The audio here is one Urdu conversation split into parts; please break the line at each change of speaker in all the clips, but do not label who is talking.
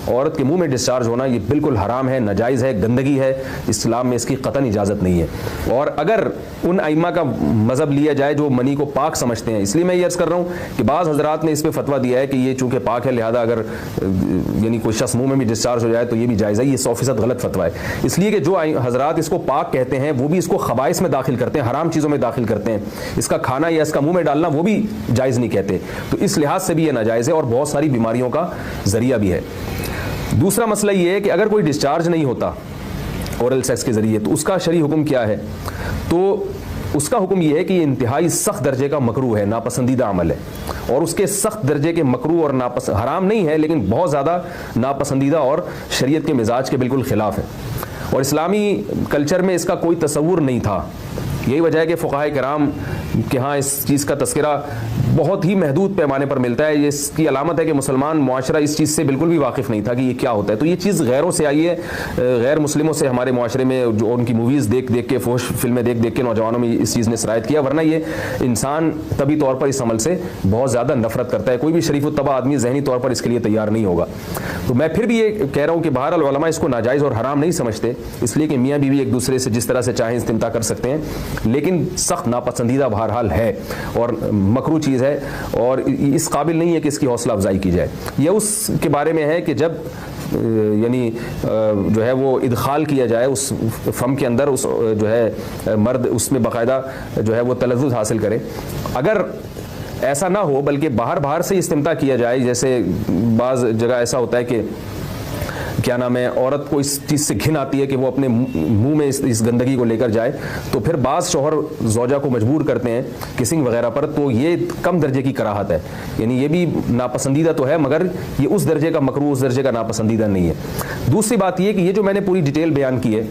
عورت کے منہ میں ڈسچارج ہونا یہ بالکل حرام ہے، ناجائز ہے، گندگی ہے، اسلام میں اس کی قطعاً اجازت نہیں ہے. اور اگر ان ائمہ کا مذہب لیا جائے جو منی کو پاک سمجھتے ہیں، اس لیے میں یہ عرض کر رہا ہوں کہ بعض حضرات نے اس پہ فتویٰ دیا ہے کہ یہ چونکہ پاک ہے لہذا اگر یعنی کوئی شخص منہ میں بھی ڈسچارج ہو جائے تو یہ بھی جائز ہے. یہ 100% غلط فتویٰ ہے، اس لیے کہ جو حضرات اس کو پاک کہتے ہیں وہ بھی اس کو خبائث میں داخل کرتے ہیں، حرام چیزوں میں داخل کرتے ہیں. اس کا کھانا یا اس کا منہ میں ڈالنا وہ بھی جائز نہیں کہتے، تو اس لحاظ سے بھی یہ ناجائز ہے اور بہت ساری بیماریوں کا ذریعہ بھی ہے. دوسرا مسئلہ یہ ہے کہ اگر کوئی ڈسچارج نہیں ہوتا اورل سیکس کے ذریعے تو اس کا شرعی حکم کیا ہے؟ تو اس کا حکم یہ ہے کہ یہ انتہائی سخت درجے کا مکروہ ہے، ناپسندیدہ عمل ہے. اور اس کے سخت درجے کے مکروہ اور حرام نہیں ہے لیکن بہت زیادہ ناپسندیدہ اور شریعت کے مزاج کے بالکل خلاف ہے. اور اسلامی کلچر میں اس کا کوئی تصور نہیں تھا. یہی وجہ ہے کہ فقہائے کرام کے ہاں اس چیز کا تذکرہ بہت ہی محدود پیمانے پر ملتا ہے. یہ اس کی علامت ہے کہ مسلمان معاشرہ اس چیز سے بالکل بھی واقف نہیں تھا کہ یہ کیا ہوتا ہے. تو یہ چیز غیروں سے آئی ہے، غیر مسلموں سے ہمارے معاشرے میں جو ان کی موویز دیکھ دیکھ کے، فحش فلمیں دیکھ دیکھ کے نوجوانوں میں اس چیز نے سرایت کیا. ورنہ یہ انسان طبی طور پر اس عمل سے بہت زیادہ نفرت کرتا ہے. کوئی بھی شریف الطبع آدمی ذہنی طور پر اس کے لیے تیار نہیں ہوگا. تو میں پھر بھی یہ کہہ رہا ہوں کہ بہرحال علماء اس کو ناجائز اور حرام نہیں سمجھتے، اس لیے کہ میاں بیوی ایک دوسرے سے جس طرح سے چاہیں استمتاع کر سکتے ہیں، لیکن سخت ناپسندیدہ بہرحال ہے اور مکروہ چیز ہے اور اس قابل نہیں ہے کہ اس کی حوصلہ افزائی کی جائے. یہ اس کے بارے میں ہے کہ جب یعنی جو ہے وہ ادخال کیا جائے اس فم کے اندر، اس جو ہے مرد اس میں باقاعدہ جو ہے وہ تلذذ حاصل کرے. اگر ایسا نہ ہو بلکہ باہر سے استمتاع کیا جائے، جیسے بعض جگہ ایسا ہوتا ہے کہ کیا نام ہے عورت کو اس چیز سے گھن آتی ہے کہ وہ اپنے منہ میں اس گندگی کو لے کر جائے، تو پھر بعض شوہر زوجہ کو مجبور کرتے ہیں کسنگ وغیرہ پر، تو یہ کم درجے کی کراہت ہے. یعنی یہ بھی ناپسندیدہ تو ہے مگر یہ اس درجے کا مکروہ، اس درجے کا ناپسندیدہ نہیں ہے. دوسری بات یہ کہ یہ جو میں نے پوری ڈیٹیل بیان کی ہے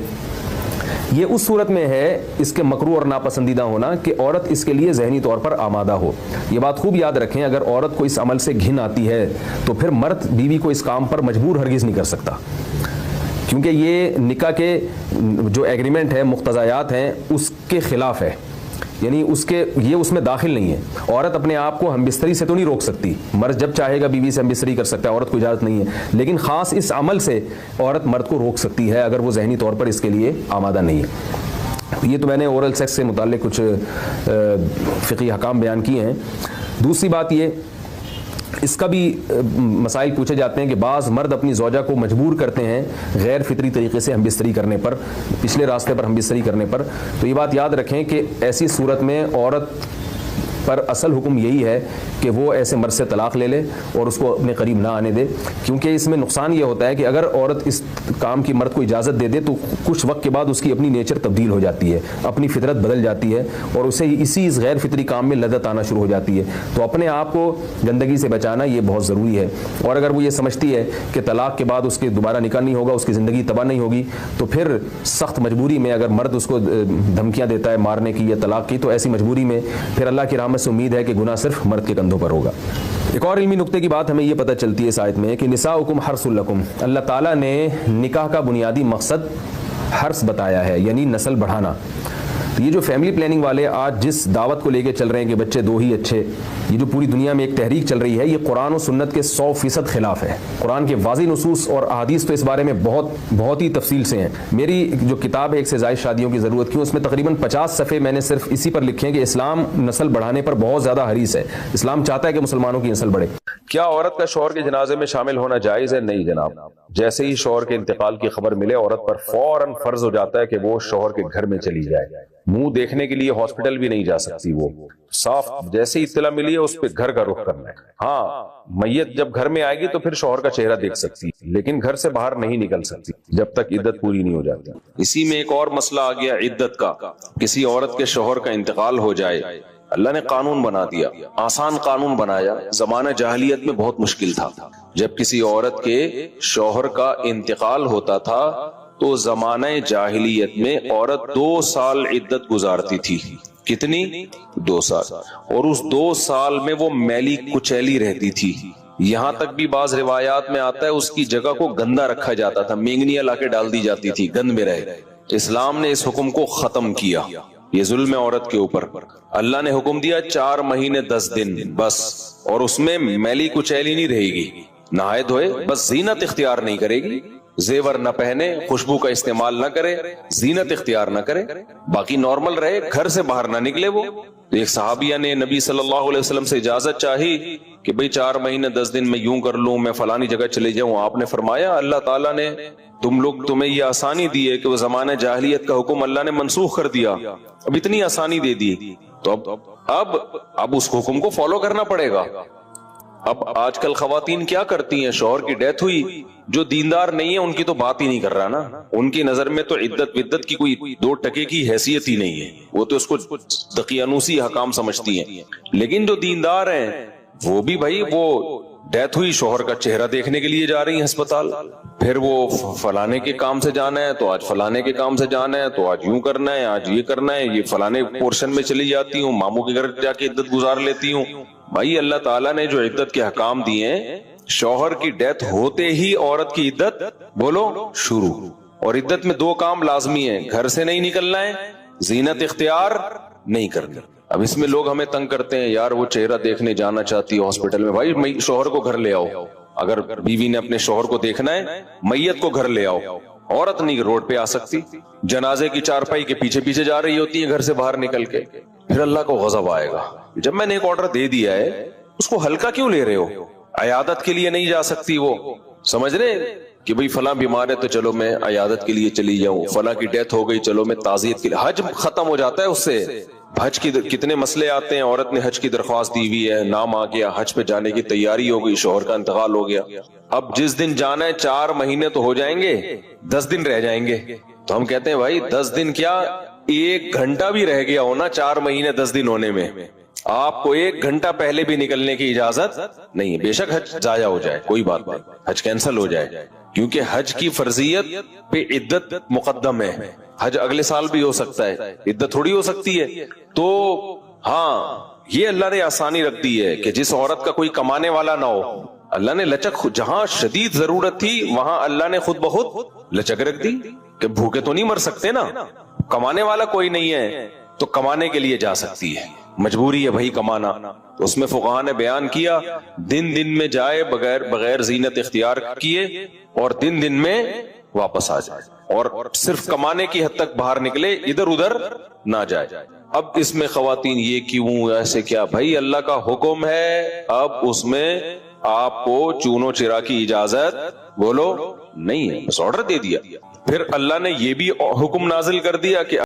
یہ اس صورت میں ہے اس کے مکروہ اور ناپسندیدہ ہونا کہ عورت اس کے لیے ذہنی طور پر آمادہ ہو. یہ بات خوب یاد رکھیں، اگر عورت کو اس عمل سے گھن آتی ہے تو پھر مرد بیوی کو اس کام پر مجبور ہرگز نہیں کر سکتا، کیونکہ یہ نکاح کے جو ایگریمنٹ ہے، مقتضیات ہیں، اس کے خلاف ہے. یعنی یہ اس میں داخل نہیں ہے. عورت اپنے آپ کو ہم بستری سے تو نہیں روک سکتی، مرد جب چاہے گا بیوی سے ہم بستری کر سکتا ہے، عورت کو اجازت نہیں ہے. لیکن خاص اس عمل سے عورت مرد کو روک سکتی ہے اگر وہ ذہنی طور پر اس کے لیے آمادہ نہیں ہے. یہ تو میں نے اورل سیکس سے متعلق کچھ فقہی احکام بیان کیے ہیں. دوسری بات یہ، اس کا بھی مسائل پوچھے جاتے ہیں کہ بعض مرد اپنی زوجہ کو مجبور کرتے ہیں غیر فطری طریقے سے ہم بستری کرنے پر، پچھلے راستے پر ہم بستری کرنے پر. تو یہ بات یاد رکھیں کہ ایسی صورت میں عورت پر اصل حکم یہی ہے کہ وہ ایسے مرد سے طلاق لے لے اور اس کو اپنے قریب نہ آنے دے. کیونکہ اس میں نقصان یہ ہوتا ہے کہ اگر عورت اس کام کی مرد کو اجازت دے دے تو کچھ وقت کے بعد اس کی اپنی نیچر تبدیل ہو جاتی ہے، اپنی فطرت بدل جاتی ہے اور اسے اسی اس غیر فطری کام میں لذت آنا شروع ہو جاتی ہے. تو اپنے آپ کو گندگی سے بچانا یہ بہت ضروری ہے. اور اگر وہ یہ سمجھتی ہے کہ طلاق کے بعد اس کے دوبارہ نکاح نہیں ہوگا، اس کی زندگی تباہ نہیں ہوگی، تو پھر سخت مجبوری میں اگر مرد اس کو دھمکیاں دیتا ہے مارنے کی یا طلاق کی، تو ایسی مجبوری میں پھر اللہ کی رحمت سے امید ہے کہ گناہ صرف مرد کے کندھوں پر ہوگا. ایک اور علمی نقطے کی بات ہمیں یہ پتہ چلتی ہے اس آیت میں کہ نساؤکم حرث لکم. اللہ تعالیٰ نے نکاح کا بنیادی مقصد حرث بتایا ہے، یعنی نسل بڑھانا. تو یہ جو فیملی پلاننگ والے آج جس دعوت کو لے کے چل رہے ہیں کہ بچے دو ہی اچھے، یہ جو پوری دنیا میں ایک تحریک چل رہی ہے، یہ قرآن و سنت کے 100% خلاف ہے. قرآن کے واضح نصوص اور احادیث تو اس بارے میں بہت ہی تفصیل سے ہیں. میری جو کتاب ہے ایک سے زائد شادیوں کی ضرورت کیوں، اس میں تقریباً 50 صفحے میں نے صرف اسی پر لکھے ہیں کہ اسلام نسل بڑھانے پر بہت زیادہ حریص ہے. اسلام چاہتا ہے کہ مسلمانوں کی نسل بڑھے. کیا عورت کا شوہر کے جنازے میں شامل ہونا جائز ہے؟ نہیں جناب. جیسے ہی شوہر کے انتقال کی خبر ملے عورت پر فوراً فرض ہو جاتا ہے کہ وہ شوہر کے گھر میں چلی جائے. منہ دیکھنے کے لیے ہاسپٹل بھی نہیں جا سکتی. وہ صاف جیسے ہی اطلاع ملی ہے اس پہ گھر کا رخ کرنا ہے. ہاں میت جب گھر میں آئے گی تو پھر شوہر کا چہرہ دیکھ سکتی، لیکن گھر سے باہر نہیں نکل سکتی جب تک عدت پوری نہیں ہو جاتی. اسی میں ایک اور مسئلہ آ گیا عدت کا. کسی عورت کے شوہر کا انتقال ہو جائے، اللہ نے قانون بنا دیا، آسان قانون بنایا. زمانہ جاہلیت میں بہت مشکل تھا. جب کسی عورت کے شوہر کا انتقال ہوتا تھا تو زمانہ جاہلیت میں عورت 2 سال عدت گزارتی تھی. کتنی؟ 2 سال. اور اس 2 سال میں وہ میلی کچیلی رہتی تھی. یہاں تک بھی بعض روایات میں آتا ہے اس کی جگہ کو گندا رکھا جاتا تھا، مینگنیاں لا کے ڈال دی جاتی تھی گند میں رہے. اسلام نے اس حکم کو ختم کیا. یہ ظلم ہے عورت کے اوپر. اللہ نے حکم دیا 4 مہینے 10 دن بس، اور اس میں میلی کچیلی نہیں رہے گی، نہائے دھوئے بس زینت اختیار نہیں کرے گی، زیور نہ پہنے، خوشبو کا استعمال نہ کرے، زینت اختیار نہ کرے، باقی نارمل رہے، گھر سے باہر نہ نکلے وہ. ایک صحابیہ نے نبی صلی اللہ علیہ وسلم سے اجازت چاہی کہ بھئی 4 مہینے 10 دن میں یوں کر لوں، میں فلانی جگہ چلے جاؤں. آپ نے فرمایا اللہ تعالیٰ نے تمہیں یہ آسانی دی ہے کہ وہ زمانہ جاہلیت کا حکم اللہ نے منسوخ کر دیا، اب اتنی آسانی دے دی، تو اب اس حکم کو فالو کرنا پڑے گا. اب آج کل خواتین کیا کرتی ہیں، شوہر کی ڈیتھ ہوئی، جو دیندار نہیں ہے ان کی تو بات ہی نہیں کر رہا نا، ان کی نظر میں تو عدت ودت کی کوئی 2 ٹکے کی حیثیت ہی نہیں ہے، وہ تو اس کو دقیانوسی حکام سمجھتی ہیں. لیکن جو دیندار ہیں وہ بھی بھائی، وہ ڈیتھ ہوئی، شوہر کا چہرہ دیکھنے کے لیے جا رہی ہیں ہسپتال، پھر وہ فلانے کے کام سے جانا ہے تو آج فلانے کے کام سے جانا ہے، تو آج یوں کرنا ہے، آج یہ کرنا ہے، یہ فلانے پورشن میں چلی جاتی ہوں، ماموں کے گھر جا کے عدت گزار لیتی ہوں. بھائی اللہ تعالیٰ نے جو عدت کے حکام دیے ہیں، شوہر کی ڈیتھ ہوتے ہی عورت کی عدت بولو شروع، اور عدت میں 2 کام لازمی ہیں، گھر سے نہیں نکلنا ہے، زینت اختیار نہیں کرنی. اب اس میں لوگ ہمیں تنگ کرتے ہیں، یار وہ چہرہ دیکھنے جانا چاہتی ہے ہاسپٹل میں، بھائی شوہر کو گھر لے آؤ، اگر بیوی نے اپنے شوہر کو دیکھنا ہے میت کو گھر لے آؤ، عورت نہیں روڈ پہ آ سکتی. جنازے کی چارپائی کے پیچھے پیچھے جا رہی ہوتی ہے گھر سے باہر نکل کے، پھر اللہ کو غضب آئے گا. جب میں نے ایک آرڈر دے دیا ہے اس کو ہلکا کیوں لے رہے ہو؟ عیادت کے لیے نہیں جا سکتی، وہ سمجھ رہے کہ بھئی فلاں بیمار ہے تو چلو میں عیادت کے لیے چلی جاؤں، فلاں کی ڈیتھ ہو گئی چلو میں تعزیت کے لیے. حج ختم ہو جاتا ہے اس سے. حج کی کتنے مسئلے آتے ہیں، عورت نے حج کی درخواست دی ہوئی ہے، نام آ گیا، حج پہ جانے کی تیاری ہو گئی، شوہر کا انتقال ہو گیا، اب جس دن جانا ہے 4 مہینے تو ہو جائیں گے، 10 دن رہ جائیں گے. تو ہم کہتے ہیں بھائی 10 دن کیا، 1 گھنٹہ بھی رہ گیا ہونا 4 مہینے 10 دن ہونے میں، آپ کو 1 گھنٹہ پہلے بھی نکلنے کی اجازت نہیں. بے شک حج ضائع ہو جائے کوئی بات نہیں، حج کینسل ہو جائے، کیونکہ حج کی فرضیت پہ عدت مقدم ہے. حج اگلے سال بھی ہو سکتا ہے، عدت تھوڑی ہو سکتی ہے. تو ہاں یہ اللہ نے آسانی رکھ دی ہے کہ جس عورت کا کوئی کمانے والا نہ ہو، اللہ نے لچک، جہاں شدید ضرورت تھی وہاں اللہ نے خود بخود لچک رکھ دی کہ بھوکے تو نہیں مر سکتے نا، کمانے والا کوئی نہیں ہے تو کمانے کے لیے جا سکتی ہے، مجبوری ہے بھائی کمانا. تو اس میں فقہاء نے بیان کیا دن میں جائے بغیر زینت اختیار کیے، اور دن میں واپس آ جائے، اور صرف کمانے کی حد تک باہر نکلے، ادھر ادھر نہ جائے. اب اس میں خواتین یہ کیوں ایسے کیا، بھائی اللہ کا حکم ہے، اب اس میں آپ کو چونو چرا کی اجازت بولو نہیں ہے، بس آرڈر دے دیا. پھر اللہ نے یہ بھی حکم نازل کر دیا کہ